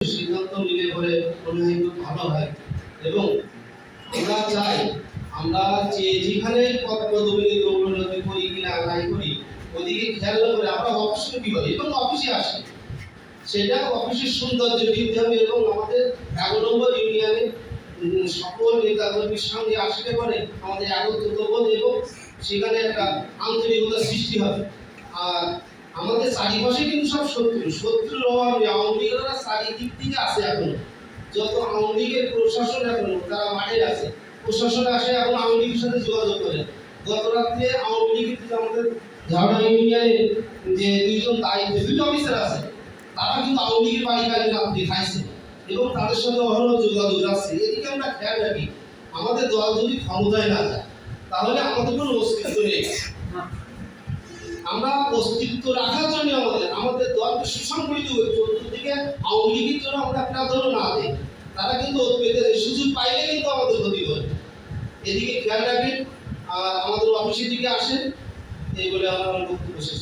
সিদ্ধান্ত নিলে পরে মনে হয় খুব ভালো হয়। এবং আমরা চাই আমরা যেখানে পদ পদবি দৌড়াদৌড়ি করি কিনা নাই করি ওদিকে খেয়াল না করে আমরা অফিসে কি করি এবং অফিসে আসি, সেটা অফিসের সৌন্দর্য দিতে হবে। এবং আমাদের 11 নম্বর ইউনিয়নে সকল নেতাকর্মীর সঙ্গে আসলে পরে আমাদের একত্রিত বোধ এবং সেখানে একটা আন্তরিকতার সৃষ্টি হবে। আর আমাদের চারিপাশে কিন্তু সব শত্রুর অভাব নেই। আওয়ামী লীগেরা চারিদিক থেকে আছে এখন, যত আওয়ামী লীগের প্রশাসন এখন তারা মাঠে আছে, প্রশাসনে আসে এখন আওয়ামী লীগের সাথে যোগাযোগ করে। গত রাত্রে আওয়ামী লীগের আমাদের ঝাড়া ইউনিয়নের যে দুইজন দায়িত্ব দুটো অফিসার আছে, তারা কিন্তু আওয়ামী লীগের বাড়ি কাজে রাত্রি খাইছে এবং তাদের সাথে অহরহ যোগাযোগ আছে। এদিকে আমরা খেয়াল রাখি, আমাদের দল যদি ক্ষমতায় না যায় তাহলে আমাদের কোনো অস্তিত্ব নেই। আমরা অস্তিত্ব রাখার জন্য আমাদের দলকে সুসংগঠিত হয়ে চতুর্দিকে আওয়ামী লীগের জন্য আমরা প্রাধান্য না দিই, তারা কিন্তু পেতে সুযোগ পাইলে কিন্তু আমাদের ক্ষতি করে। এদিকে খেয়াল রাখেন আর আমাদের অফিসের দিকে আসেন, এই বলে আমার বক্তব্য শেষ।